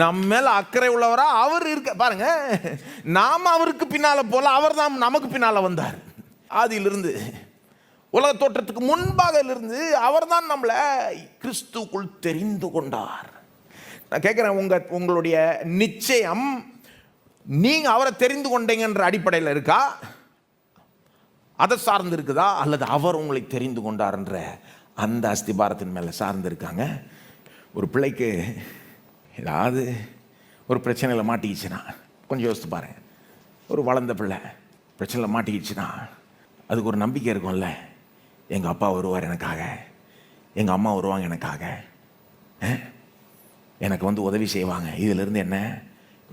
நம்ம மேல அக்கறை உள்ளவரா அவர் இருக்க பாருங்க. நாம அவருக்கு பின்னால போல, அவர் தான் நமக்கு பின்னால வந்தார். ஆதியிலிருந்து உலக தோற்றத்துக்கு முன்பாக இருந்து அவர் தான் நம்மளை கிறிஸ்துக்குள் தெரிந்து கொண்டார். நான் கேட்கிறேன், உங்களுடைய நிச்சயம் நீங்க அவரை தெரிந்து கொண்டீங்கன்ற அடிப்படையில் இருக்கா, அதை சார்ந்து இருக்குதா, அல்லது அவர் உங்களை தெரிந்து கொண்டார்ன்ற அந்த அஸ்திபாரத்தின் மேலே சார்ந்து இருக்காங்க? ஒரு பிள்ளைக்கு ஏதாவது ஒரு பிரச்சனையில் மாட்டிக்கிச்சுன்னா கொஞ்சம் யோசித்து பாருங்க. ஒரு வளர்ந்த பிள்ளை பிரச்சனையில் மாட்டிக்கிச்சுன்னா அதுக்கு ஒரு நம்பிக்கை இருக்கும்ல, எங்கள் அப்பா வருவார் எனக்காக, எங்கள் அம்மா வருவாங்க எனக்காக, எனக்கு உதவி செய்வாங்க, இதிலிருந்து என்ன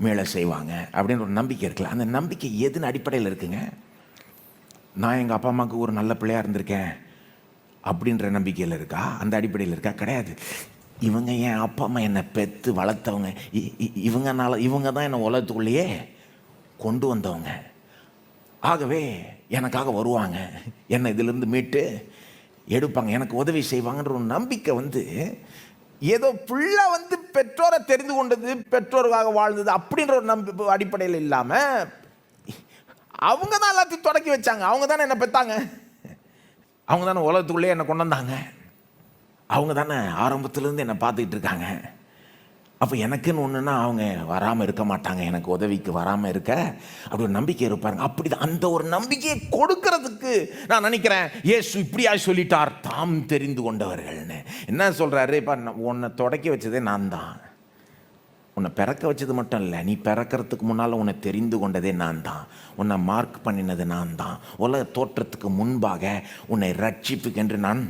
மேலே செய்வாங்க அப்படின்னு ஒரு நம்பிக்கை இருக்குல்ல. அந்த நம்பிக்கை எதுன்னு அடிப்படையில் இருக்குங்க? நான் எங்கள் அப்பா அம்மாவுக்கு ஒரு நல்ல பிள்ளையாக இருந்திருக்கேன் அப்படின்ற நம்பிக்கையில் இருக்கா? அந்த அடிப்படையில் இருக்கா? கிடையாது. இவங்க என் அப்பா அம்மா என்னை பெற்று வளர்த்தவங்க, இவங்க தான் என்னை உலகத்துக்குள்ளேயே கொண்டு வந்தவங்க, ஆகவே எனக்காக வருவாங்க, என்னை இதிலிருந்து மீட்டு எடுப்பாங்க, எனக்கு உதவி செய்வாங்கன்ற ஒரு நம்பிக்கை ஏதோ பிள்ளை பெற்றோரை தெரிந்து கொண்டது, பெற்றோருக்காக வாழ்ந்தது அப்படின்ற ஒரு அடிப்படையில் இல்லாமல் அவங்க தான் எல்லாத்தையும் தொடக்கி வச்சாங்க, அவங்க தானே என்னை பெற்றாங்க, அவங்க தானே உலகத்துக்குள்ளே என்னை கொண்டு வந்தாங்க, அவங்க தானே ஆரம்பத்திலேருந்து என்னை பார்த்துக்கிட்டு இருக்காங்க. அப்போ எனக்குன்னு ஒன்றுனா அவங்க வராமல் இருக்க மாட்டாங்க, எனக்கு உதவிக்கு வராமல் இருக்க அப்படி ஒரு நம்பிக்கை இருப்பாருங்க. அப்படி தான் அந்த ஒரு நம்பிக்கையை கொடுக்கறதுக்கு நான் நினைக்கிறேன் இயேசு இப்படியா சொல்லிட்டார், தாம் தெரிந்து கொண்டவர்கள்னு. என்ன சொல்கிறாரு? இப்போ உன்னை தொடக்கி வச்சதே நான் தான், உன்னை பிறக்க வச்சது மட்டும் இல்லை, நீ பிறக்கிறதுக்கு முன்னால் உன்னை தெரிந்து கொண்டதே நான் தான், உன்னை மார்க் பண்ணினது நான் தான், உலக தோற்றத்துக்கு முன்பாக உன்னை ரட்சிப்புக்கென்று நான்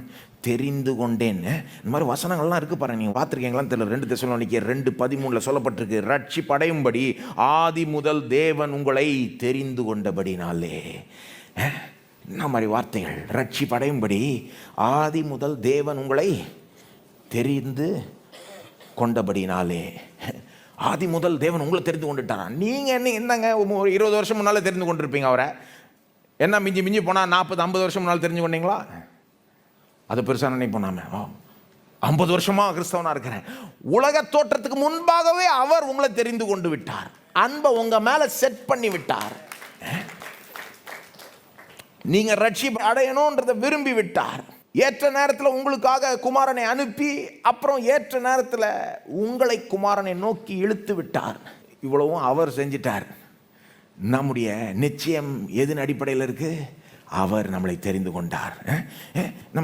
தெரிந்து கொண்டேன்னு. இந்த மாதிரி வசனங்கள்லாம் இருக்குது பாருங்க, நீங்கள் பார்த்துருக்கீங்களான்னு தெரியல. 2 தெசலோனிக்கேயர் 2:13 சொல்லப்பட்டிருக்கு, ரட்சிப்படையும்படி ஆதி முதல் தேவன் உங்களை தெரிந்து கொண்டபடினாலே. என்ன மாதிரி வார்த்தைகள்! ரட்சிப்படையும்படி ஆதி முதல் தேவன் உங்களை தெரிந்து கொண்டபடினாலே. ஆதி முதல் தேவன் உங்களை தெரிந்து கொண்டுட்டாரா? நீங்கள் என்னங்க 20 வருஷம் முன்னால் தெரிந்து கொண்டிருப்பீங்க அவரை? என்ன மிஞ்சி போனால் 40-50 வருஷம் முன்னால் தெரிஞ்சு கொண்டீங்களா? அது பெருசாக நினைப்போம் நாம. 50 வருஷமாக கிறிஸ்தவனாக இருக்கிறேன். உலக தோற்றத்துக்கு முன்பாகவே அவர் உங்களை தெரிந்து கொண்டு விட்டார், அன்பை உங்கள் மேலே செட் பண்ணி விட்டார், நீங்கள் ரட்சிப்பு அடையணுன்றதை விரும்பி விட்டார். ஏற்ற நேரத்தில் உங்களுக்காக குமாரனை அனுப்பி அப்புறம் ஏற்ற நேரத்தில் உங்களை குமாரனை நோக்கி இழுத்து விட்டார். இவ்வளவும் அவர் செஞ்சிட்டார். நம்முடைய நிச்சயம் எதன் அடிப்படையில் இருக்குது? அவர் நம்மளை தெரிந்து கொண்டார். நம்ம